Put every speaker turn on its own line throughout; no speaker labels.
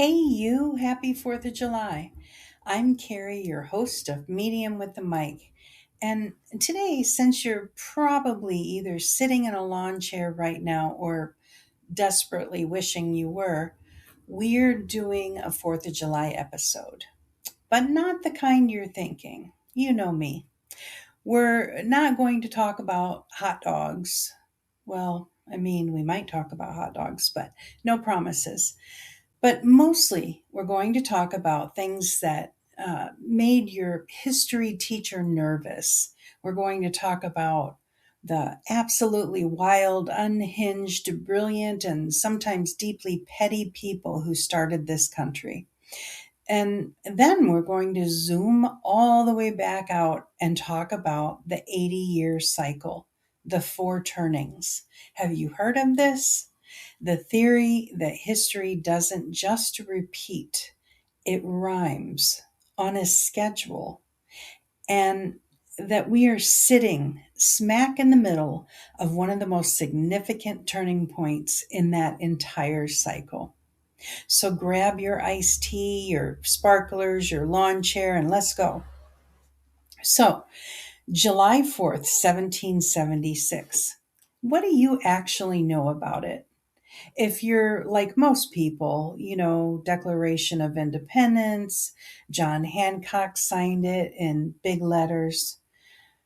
Hey, you, happy 4th of July. I'm Kari, your host of Medium with the Mic. And today, since you're probably either sitting in a lawn chair right now or desperately wishing you were, we're doing a 4th of July episode. But not the kind you're thinking. You know me. We're not going to talk about hot dogs. Well, we might talk about hot dogs, but no promises. But mostly, we're going to talk about things that made your history teacher nervous. We're going to talk about the absolutely wild, unhinged, brilliant, and sometimes deeply petty people who started this country. And then we're going to zoom all the way back out and talk about the 80-year cycle, the four turnings. Have you heard of this? The theory that history doesn't just repeat, it rhymes on a schedule, and that we are sitting smack in the middle of one of the most significant turning points in that entire cycle. So grab your iced tea, your sparklers, your lawn chair, and let's go. So, July 4th, 1776. What do you actually know about it? If you're like most people, Declaration of Independence, John Hancock signed it in big letters.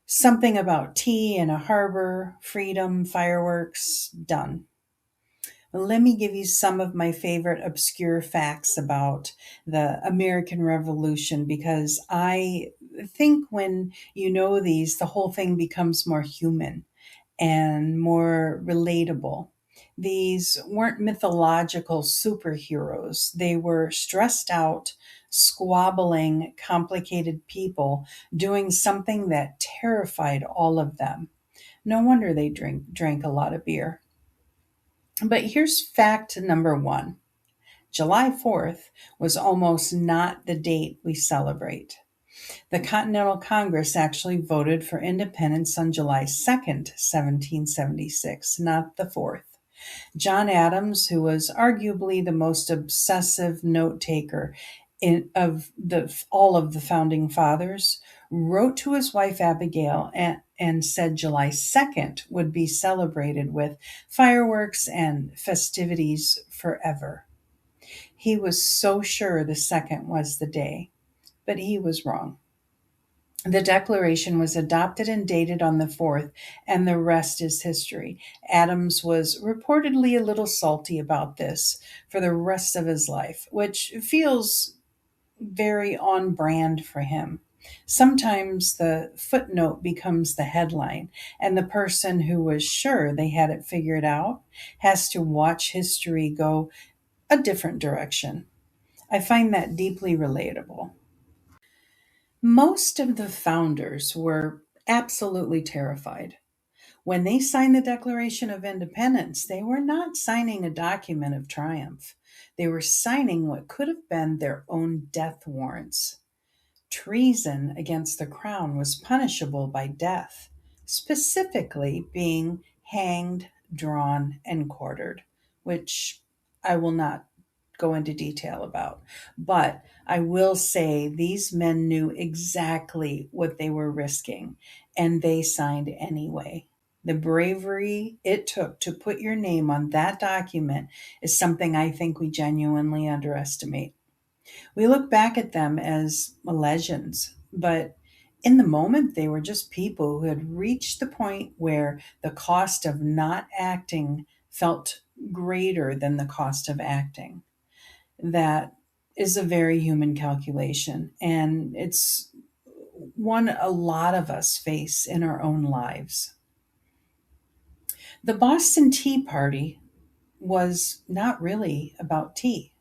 Something about tea in a harbor, freedom, fireworks, done. Let me give you some of my favorite obscure facts about the American Revolution, because I think when you know these, the whole thing becomes more human and more relatable. These weren't mythological superheroes. They were stressed out, squabbling, complicated people doing something that terrified all of them. No wonder they drank a lot of beer. But here's fact number one. July 4th was almost not the date we celebrate. The Continental Congress actually voted for independence on July 2nd, 1776, not the 4th. John Adams, who was arguably the most obsessive note taker of all of the founding fathers, wrote to his wife Abigail and said July 2nd would be celebrated with fireworks and festivities forever. He was so sure the 2nd was the day, but he was wrong. The Declaration was adopted and dated on the 4th, and the rest is history. Adams was reportedly a little salty about this for the rest of his life, which feels very on brand for him. Sometimes the footnote becomes the headline, and the person who was sure they had it figured out has to watch history go a different direction. I find that deeply relatable. Most of the founders were absolutely terrified. When they signed the Declaration of Independence, they were not signing a document of triumph. They were signing what could have been their own death warrants. Treason against the crown was punishable by death, specifically being hanged, drawn, and quartered, which I will not go into detail about. But I will say these men knew exactly what they were risking, and they signed anyway. The bravery it took to put your name on that document is something I think we genuinely underestimate. We look back at them as legends, but in the moment, they were just people who had reached the point where the cost of not acting felt greater than the cost of acting. That is a very human calculation, and it's one a lot of us face in our own lives. The Boston Tea Party was not really about tea.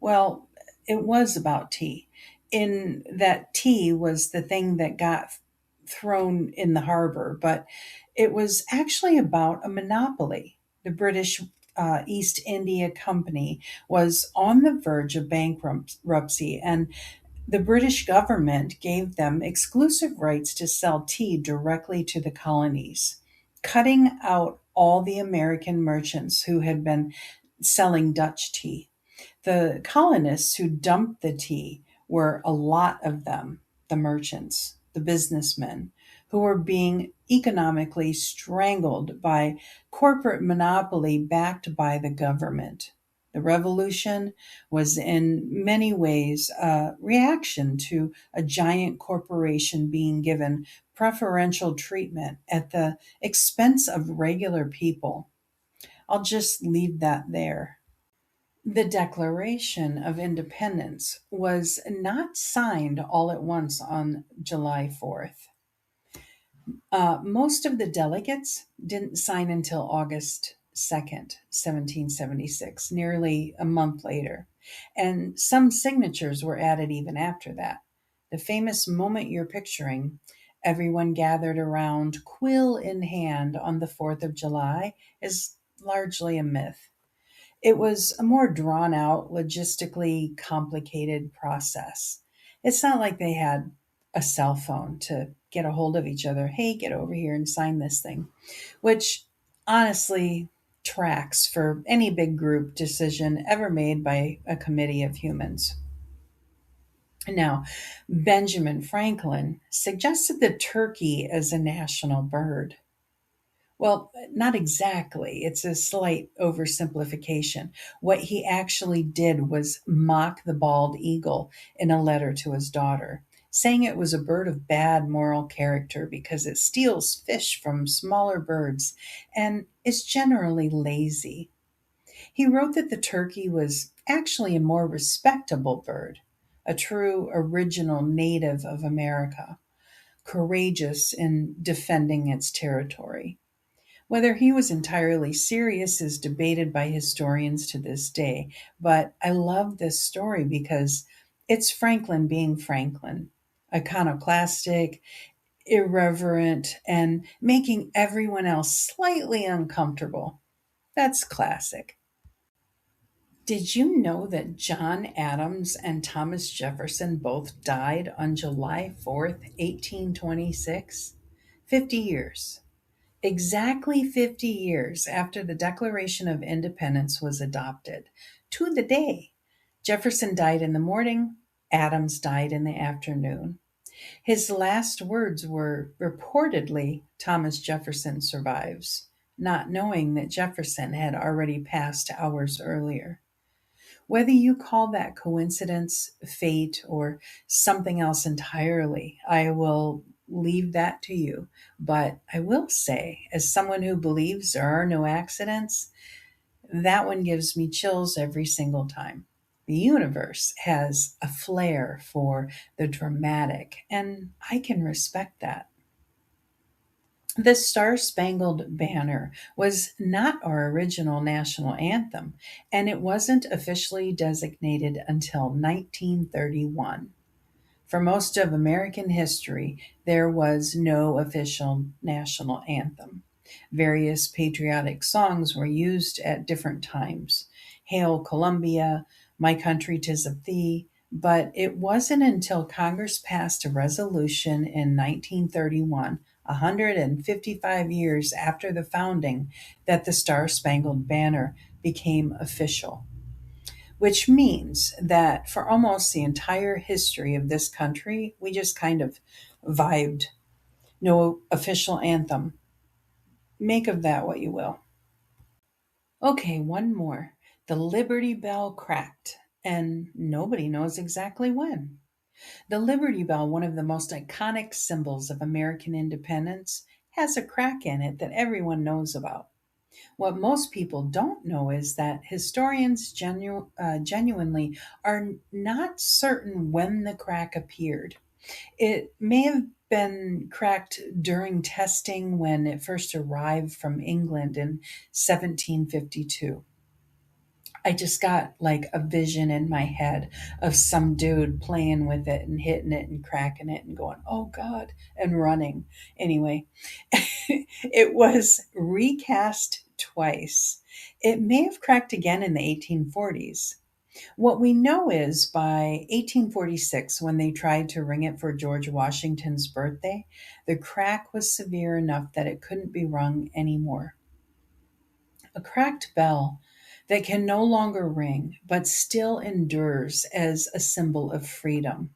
Well, it was about tea, in that tea was the thing that got thrown in the harbor, but it was actually about a monopoly. The British East India Company was on the verge of bankruptcy, and the British government gave them exclusive rights to sell tea directly to the colonies, cutting out all the American merchants who had been selling Dutch tea. The colonists who dumped the tea were a lot of them, the merchants, the businessmen, who were being economically strangled by corporate monopoly backed by the government. The revolution was in many ways a reaction to a giant corporation being given preferential treatment at the expense of regular people. I'll just leave that there. The Declaration of Independence was not signed all at once on July 4th. Most of the delegates didn't sign until August 2nd, 1776, nearly a month later. And some signatures were added even after that. The famous moment you're picturing, everyone gathered around, quill in hand on the 4th of July, is largely a myth. It was a more drawn out, logistically complicated process. It's not like they had a cell phone to get a hold of each other. Hey, get over here and sign this thing, which honestly tracks for any big group decision ever made by a committee of humans. Now, Benjamin Franklin suggested the turkey as a national bird. Well, not exactly. It's a slight oversimplification. What he actually did was mock the bald eagle in a letter to his daughter, saying it was a bird of bad moral character because it steals fish from smaller birds and is generally lazy. He wrote that the turkey was actually a more respectable bird, a true original native of America, courageous in defending its territory. Whether he was entirely serious is debated by historians to this day, but I love this story because it's Franklin being Franklin, iconoclastic, irreverent, and making everyone else slightly uncomfortable. That's classic. Did you know that John Adams and Thomas Jefferson both died on July 4th, 1826? 50 years. Exactly 50 years after the Declaration of Independence was adopted, to the day. Jefferson died in the morning, Adams died in the afternoon. His last words were reportedly, Thomas Jefferson survives, not knowing that Jefferson had already passed hours earlier. Whether you call that coincidence, fate, or something else entirely, I will leave that to you. But I will say, as someone who believes there are no accidents, that one gives me chills every single time. The universe has a flair for the dramatic, and I can respect that. The Star Spangled Banner was not our original national anthem, and it wasn't officially designated until 1931. For most of American history, there was no official national anthem. Various patriotic songs were used at different times. Hail Columbia, My Country 'Tis of Thee, but it wasn't until Congress passed a resolution in 1931, 155 years after the founding, that the Star Spangled Banner became official, which means that for almost the entire history of this country, we just kind of vibed. No official anthem. Make of that what you will. Okay, one more. The Liberty Bell cracked, and nobody knows exactly when. The Liberty Bell, one of the most iconic symbols of American independence, has a crack in it that everyone knows about. What most people don't know is that historians genuinely are not certain when the crack appeared. It may have been cracked during testing when it first arrived from England in 1752. I just got like a vision in my head of some dude playing with it and hitting it and cracking it and going, oh God, and running. Anyway, it was recast twice. It may have cracked again in the 1840s. What we know is by 1846, when they tried to ring it for George Washington's birthday, the crack was severe enough that it couldn't be rung anymore. A cracked bell that can no longer ring, but still endures as a symbol of freedom.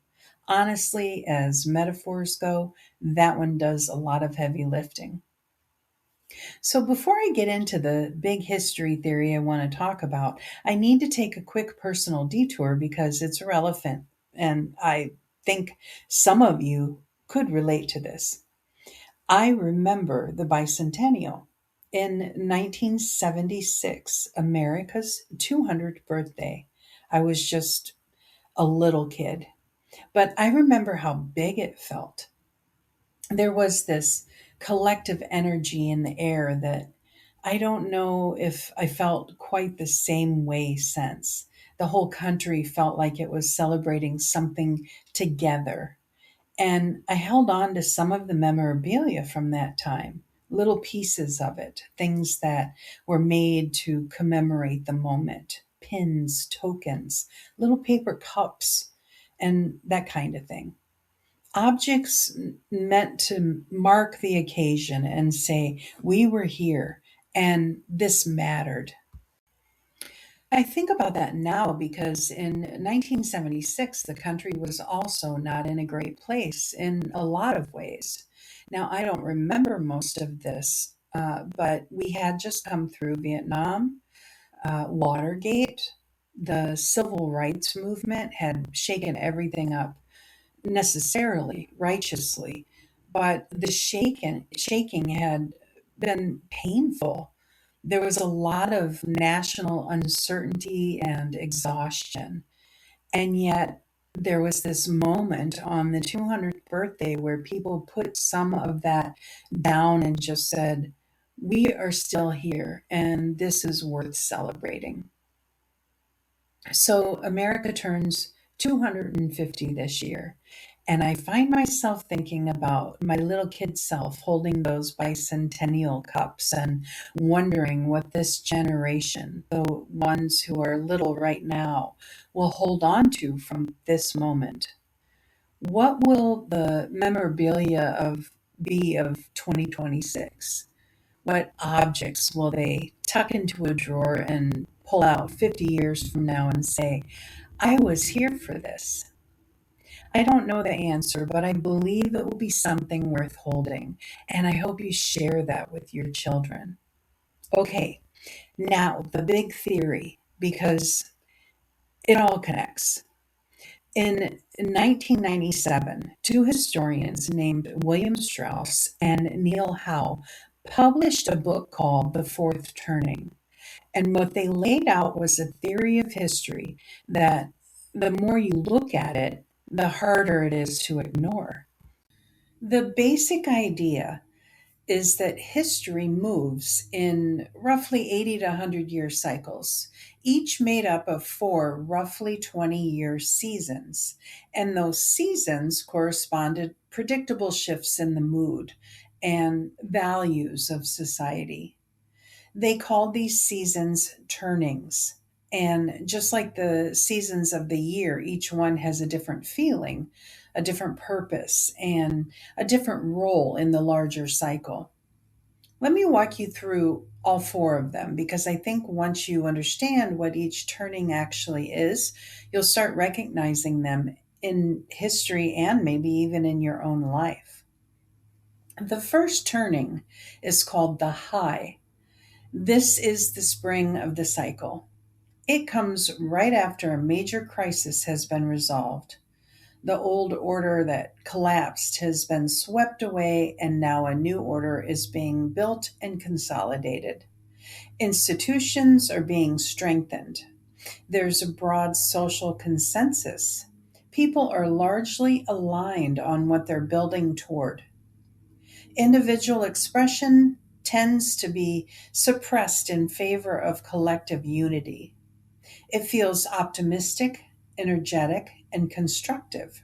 Honestly, as metaphors go, that one does a lot of heavy lifting. So, before I get into the big history theory I want to talk about, I need to take a quick personal detour because it's relevant and I think some of you could relate to this. I remember the bicentennial. In 1976, America's 200th birthday, I was just a little kid, but I remember how big it felt. There was this collective energy in the air that I don't know if I felt quite the same way since. The whole country felt like it was celebrating something together. And I held on to some of the memorabilia from that time, little pieces of it, things that were made to commemorate the moment, pins, tokens, little paper cups, and that kind of thing. Objects meant to mark the occasion and say, we were here and this mattered. I think about that now because in 1976, the country was also not in a great place in a lot of ways. Now, I don't remember most of this, but we had just come through Vietnam, Watergate, the civil rights movement had shaken everything up necessarily righteously, but the shaking had been painful. There was a lot of national uncertainty and exhaustion. And yet, there was this moment on the 200th birthday where people put some of that down and just said, we are still here, and this is worth celebrating. So America turns 250 this year. And I find myself thinking about my little kid self holding those bicentennial cups and wondering what this generation, the ones who are little right now, will hold on to from this moment. What will the memorabilia of be of 2026? What objects will they tuck into a drawer and pull out 50 years from now and say, I was here for this? I don't know the answer, but I believe it will be something worth holding. And I hope you share that with your children. Okay, now the big theory, because it all connects. In 1997, two historians named William Strauss and Neil Howe published a book called The Fourth Turning. And what they laid out was a theory of history that the more you look at it, the harder it is to ignore. The basic idea is that history moves in roughly 80 to 100-year cycles, each made up of four roughly 20-year seasons. And those seasons corresponded predictable shifts in the mood and values of society. They called these seasons turnings. And just like the seasons of the year, each one has a different feeling, a different purpose, and a different role in the larger cycle. Let me walk you through all four of them because I think once you understand what each turning actually is, you'll start recognizing them in history and maybe even in your own life. The first turning is called the high. This is the spring of the cycle. It comes right after a major crisis has been resolved. The old order that collapsed has been swept away, and now a new order is being built and consolidated. Institutions are being strengthened. There's a broad social consensus. People are largely aligned on what they're building toward. Individual expression tends to be suppressed in favor of collective unity. It feels optimistic, energetic, and constructive.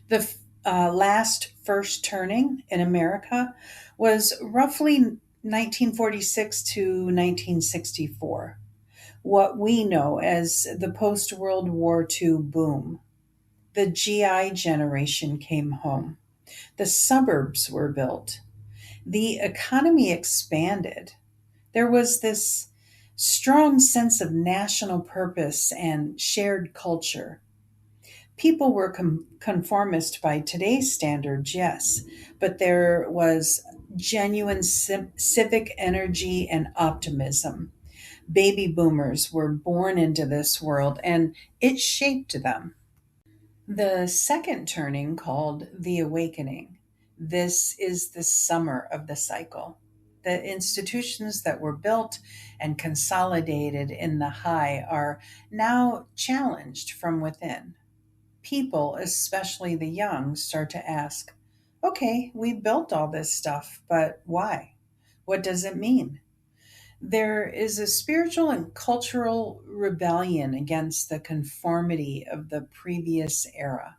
The last first turning in America was roughly 1946 to 1964, what we know as the post World War II boom. The GI generation came home. The suburbs were built. The economy expanded. There was this strong sense of national purpose and shared culture. People were conformist by today's standards, yes, but there was genuine civic energy and optimism. Baby boomers were born into this world and it shaped them. The second turning, called the awakening, this is the summer of the cycle. The institutions that were built and consolidated in the high are now challenged from within. People, especially the young, start to ask, okay, we built all this stuff, but why? What does it mean? There is a spiritual and cultural rebellion against the conformity of the previous era.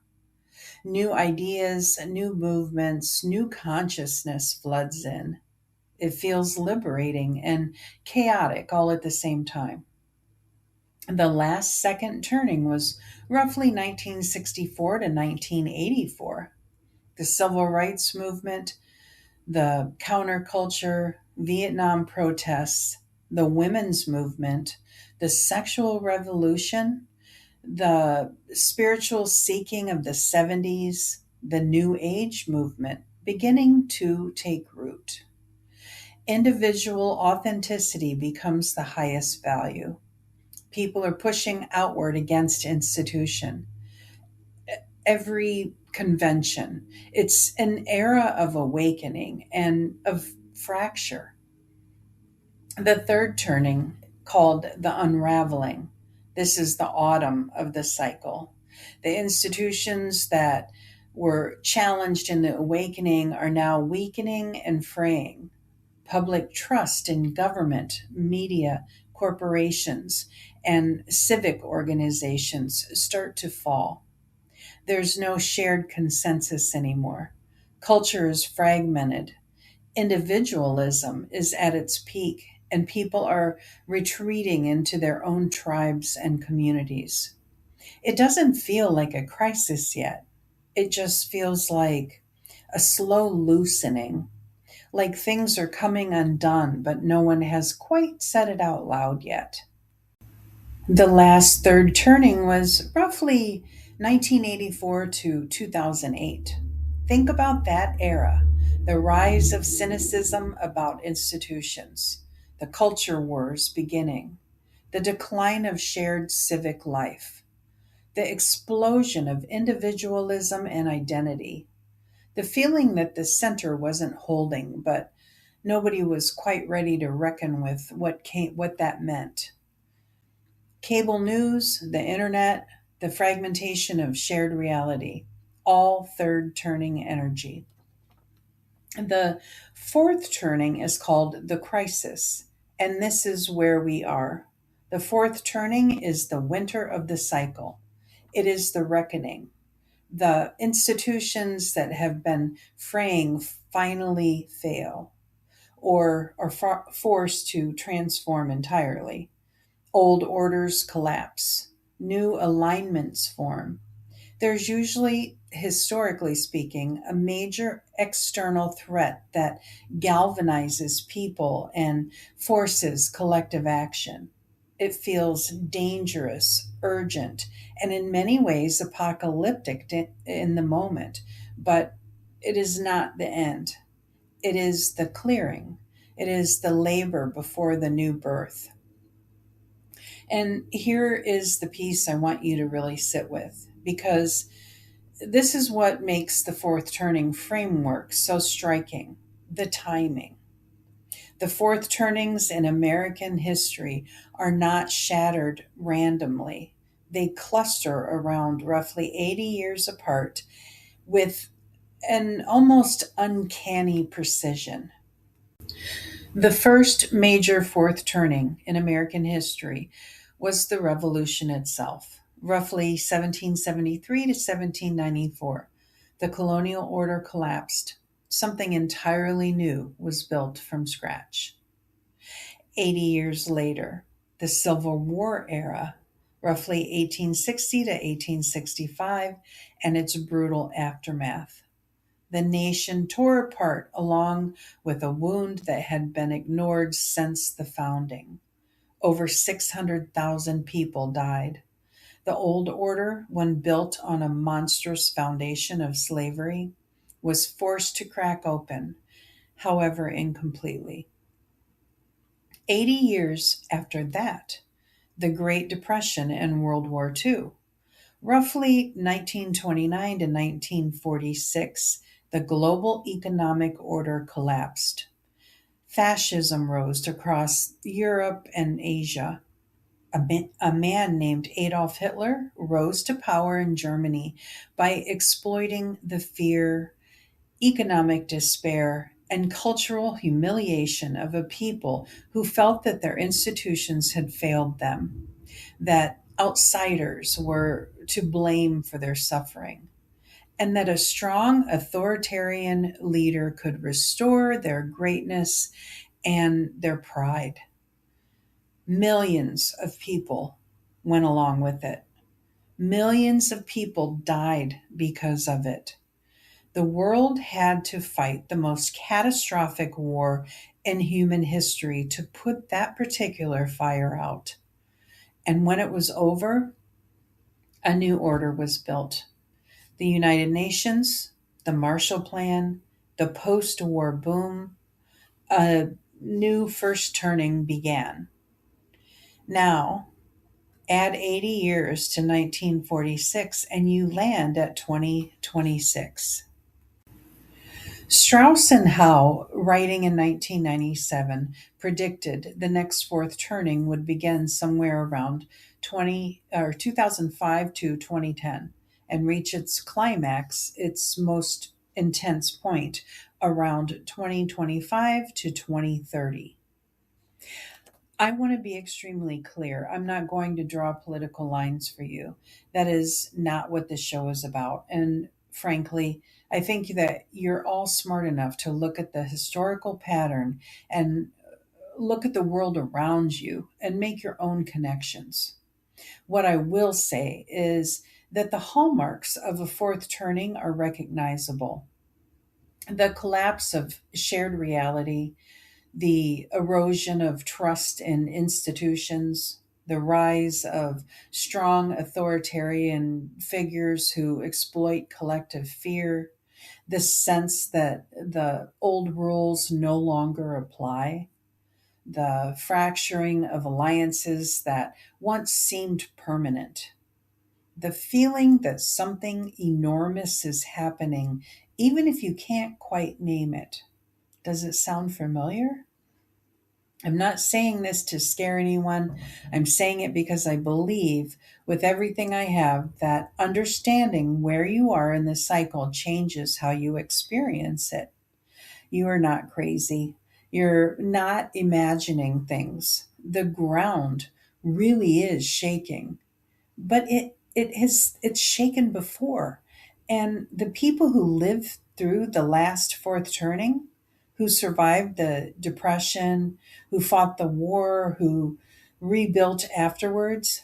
New ideas, new movements, new consciousness floods in. It feels liberating and chaotic all at the same time. The last second turning was roughly 1964 to 1984. The civil rights movement, the counterculture, Vietnam protests, the women's movement, the sexual revolution, the spiritual seeking of the 70s, the New Age movement beginning to take root. Individual authenticity becomes the highest value. People are pushing outward against institution. Every convention. It's an era of awakening and of fracture. The third turning, called the unraveling, this is the autumn of the cycle. The institutions that were challenged in the awakening are now weakening and fraying. Public trust in government, media, corporations, and civic organizations start to fall. There's no shared consensus anymore. Culture is fragmented. Individualism is at its peak, and people are retreating into their own tribes and communities. It doesn't feel like a crisis yet. It just feels like a slow loosening, like things are coming undone, but no one has quite said it out loud yet. The last third turning was roughly 1984 to 2008. Think about that era, the rise of cynicism about institutions, the culture wars beginning, the decline of shared civic life, the explosion of individualism and identity, the feeling that the center wasn't holding, but nobody was quite ready to reckon with what that meant. Cable news, the internet, the fragmentation of shared reality, all third turning energy. The fourth turning is called the crisis, and this is where we are. The fourth turning is the winter of the cycle. It is the reckoning. The institutions that have been fraying finally fail or are forced to transform entirely. Old orders collapse, new alignments form. There's usually, historically speaking, a major external threat that galvanizes people and forces collective action. It feels dangerous, urgent, and in many ways apocalyptic in the moment, but it is not the end. It is the clearing. It is the labor before the new birth. And here is the piece I want you to really sit with, because this is what makes the fourth turning framework so striking: the timing. The fourth turnings in American history are not shattered randomly. They cluster around roughly 80 years apart with an almost uncanny precision. The first major fourth turning in American history was the Revolution itself, roughly 1773 to 1794. The colonial order collapsed. Something entirely new was built from scratch. 80 years later, the Civil War era, roughly 1860 to 1865, and its brutal aftermath. The nation tore apart along with a wound that had been ignored since the founding. Over 600,000 people died. The old order, when built on a monstrous foundation of slavery, was forced to crack open, however incompletely. 80 years after that, the Great Depression and World War II. Roughly 1929 to 1946, the global economic order collapsed. Fascism rose across Europe and Asia. A man named Adolf Hitler rose to power in Germany by exploiting the fear, economic despair, and cultural humiliation of a people who felt that their institutions had failed them, that outsiders were to blame for their suffering, and that a strong authoritarian leader could restore their greatness and their pride. Millions of people went along with it. Millions of people died because of it. The world had to fight the most catastrophic war in human history to put that particular fire out. And when it was over, a new order was built. The United Nations, the Marshall Plan, the post war boom, a new first turning began. Now, add 80 years to 1946, and you land at 2026. Strauss and Howe, writing in 1997, predicted the next fourth turning would begin somewhere around 2005 to 2010 and reach its climax, its most intense point, around 2025 to 2030. I want to be extremely clear. I'm not going to draw political lines for you. That is not what this show is about. And frankly, I think that you're all smart enough to look at the historical pattern and look at the world around you and make your own connections. What I will say is that the hallmarks of a fourth turning are recognizable. The collapse of shared reality, the erosion of trust in institutions, the rise of strong authoritarian figures who exploit collective fear, the sense that the old rules no longer apply, the fracturing of alliances that once seemed permanent, the feeling that something enormous is happening, even if you can't quite name it. Does it sound familiar? I'm not saying this to scare anyone. I'm saying it because I believe with everything I have that understanding where you are in the cycle changes how you experience it. You are not crazy. You're not imagining things. The ground really is shaking, but it's shaken before. And the people who lived through the last fourth turning, who survived the depression, who fought the war, who rebuilt afterwards,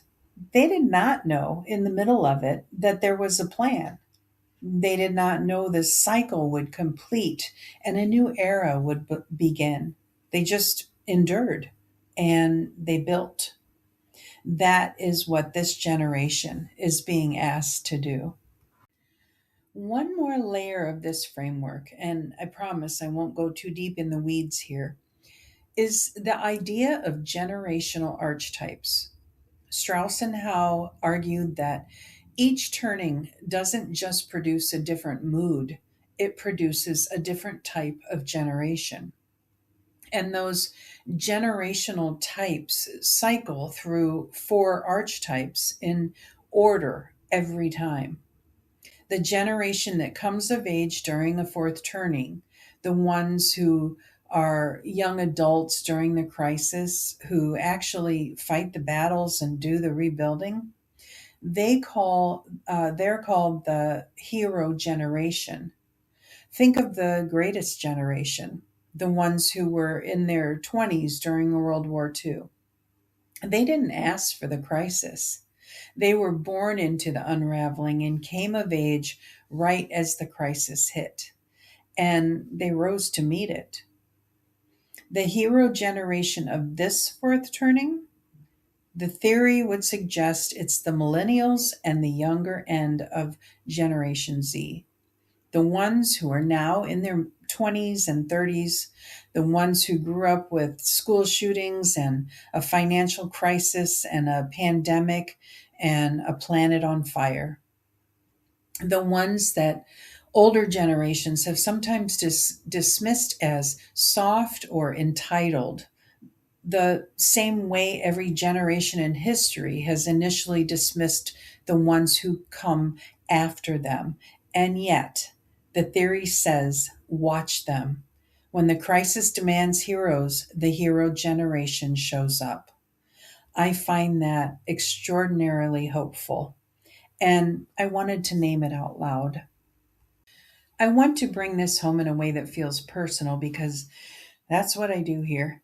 they did not know in the middle of it that there was a plan. They did not know the cycle would complete and a new era would begin. They just endured and they built. That is what this generation is being asked to do. One more layer of this framework, and I promise I won't go too deep in the weeds here, is the idea of generational archetypes. Strauss and Howe argued that each turning doesn't just produce a different mood, it produces a different type of generation. And those generational types cycle through four archetypes in order every time. The generation that comes of age during the fourth turning, the ones who are young adults during the crisis, who actually fight the battles and do the rebuilding, they're called the hero generation. Think of the greatest generation, the ones who were in their 20s during World War II. They didn't ask for the crisis. They were born into the unraveling and came of age right as the crisis hit, and they rose to meet it. The hero generation of this fourth turning, The theory would suggest it's the millennials and the younger end of Generation Z, the ones who are now in their 20s and 30s, the ones who grew up with school shootings and a financial crisis and a pandemic and a planet on fire, the ones that older generations have sometimes dismissed as soft or entitled, the same way every generation in history has initially dismissed the ones who come after them. And yet, the theory says, watch them. When the crisis demands heroes, the hero generation shows up. I find that extraordinarily hopeful, and I wanted to name it out loud. I want to bring this home in a way that feels personal because that's what I do here.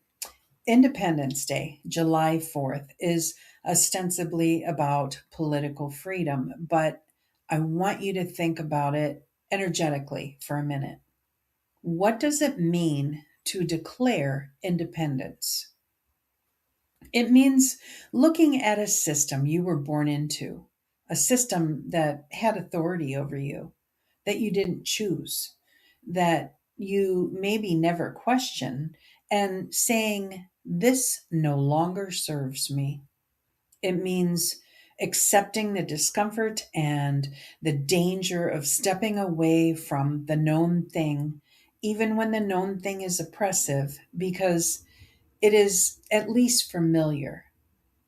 Independence Day, July 4th, is ostensibly about political freedom, but I want you to think about it energetically for a minute. What does it mean to declare independence? It means looking at a system you were born into, a system that had authority over you, that you didn't choose, that you maybe never questioned, and saying, this no longer serves me. It means accepting the discomfort and the danger of stepping away from the known thing, even when the known thing is oppressive, because it is at least familiar.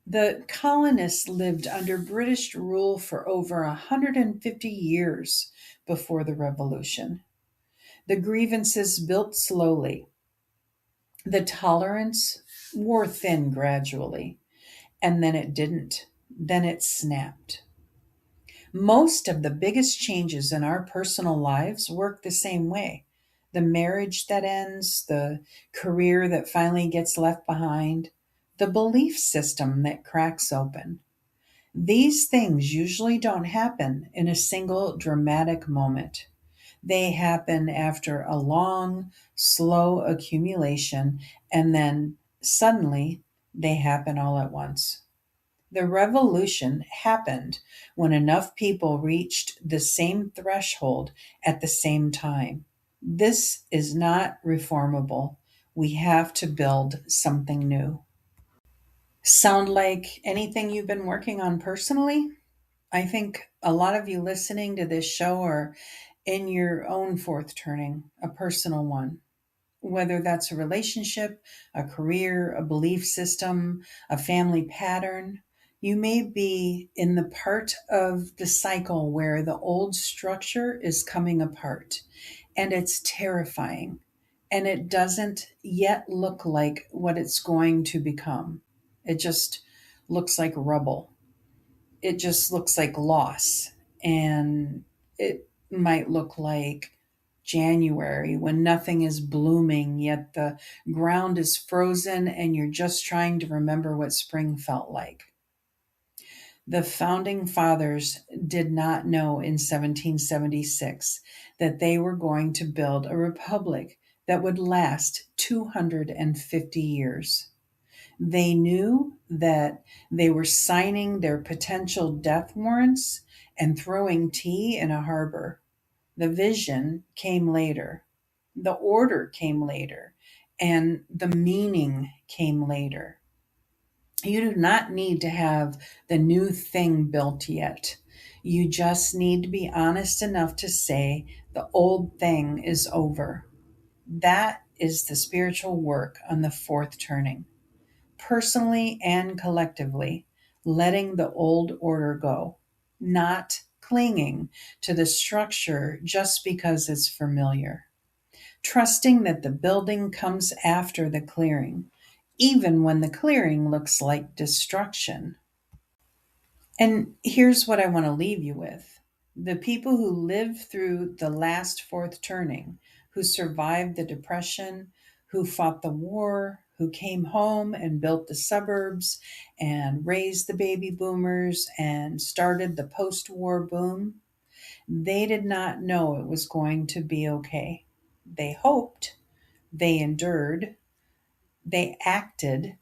The colonists lived under British rule for over 150 years before the Revolution. The grievances built slowly. The tolerance wore thin gradually, and then it didn't. Then it snapped. Most of the biggest changes in our personal lives work the same way. The marriage that ends, the career that finally gets left behind, the belief system that cracks open. These things usually don't happen in a single dramatic moment. They happen after a long, slow accumulation, and then suddenly they happen all at once. The revolution happened when enough people reached the same threshold at the same time. This is not reformable. We have to build something new. Sound like anything you've been working on personally? I think a lot of you listening to this show are in your own fourth turning, a personal one. Whether that's a relationship, a career, a belief system, a family pattern, you may be in the part of the cycle where the old structure is coming apart, and it's terrifying, and it doesn't yet look like what it's going to become. It just looks like rubble. It just looks like loss. And it might look like January when nothing is blooming, yet the ground is frozen and you're just trying to remember what spring felt like. The founding fathers did not know in 1776 that they were going to build a republic that would last 250 years. They knew that they were signing their potential death warrants and throwing tea in a harbor. The vision came later, the order came later, and the meaning came later. You do not need to have the new thing built yet. You just need to be honest enough to say the old thing is over. That is the spiritual work on the fourth turning. Personally and collectively, letting the old order go, not clinging to the structure just because it's familiar. Trusting that the building comes after the clearing, even when the clearing looks like destruction. And here's what I want to leave you with. The people who lived through the last fourth turning, who survived the Depression, who fought the war, who came home and built the suburbs and raised the baby boomers and started the post war boom, they did not know it was going to be okay. They hoped, they endured, they acted,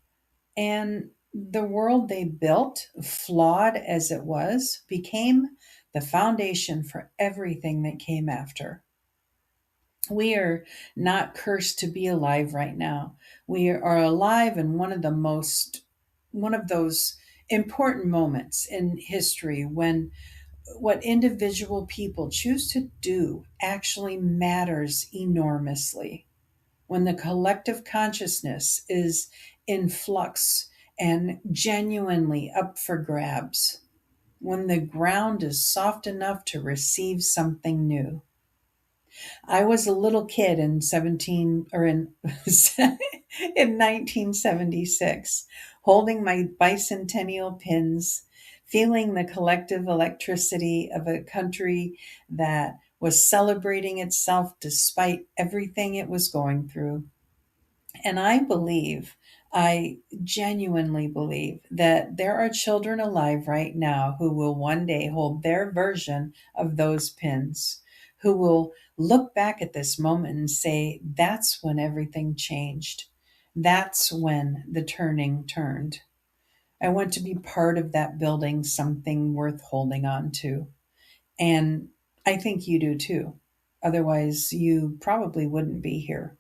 and The world they built, flawed as it was, became the foundation for everything that came after. We are not cursed to be alive right now. We are alive in one of those important moments in history when what individual people choose to do actually matters enormously. When the collective consciousness is in flux and genuinely up for grabs, when the ground is soft enough to receive something new. I was a little kid in 17 or in in 1976, holding my bicentennial pins, feeling the collective electricity of a country that was celebrating itself despite everything it was going through. And I genuinely believe that there are children alive right now who will one day hold their version of those pins, who will look back at this moment and say, that's when everything changed. That's when the turning turned. I want to be part of that building something worth holding on to. And I think you do too. Otherwise, you probably wouldn't be here.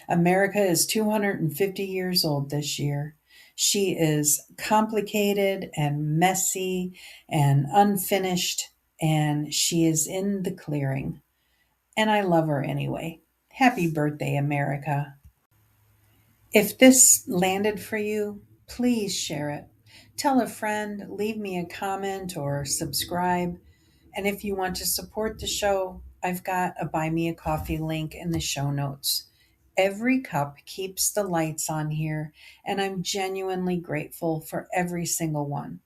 America is 250 years old this year. She is complicated and messy and unfinished, and she is in the clearing. And I love her anyway. Happy birthday, America. If this landed for you, please share it. Tell a friend, leave me a comment, or subscribe. And if you want to support the show, I've got a Buy Me a Coffee link in the show notes. Every cup keeps the lights on here, and I'm genuinely grateful for every single one.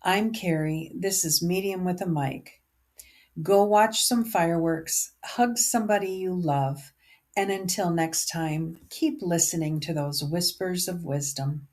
I'm Kari. This is Medium with a Mic. Go watch some fireworks, hug somebody you love, and until next time, keep listening to those whispers of wisdom.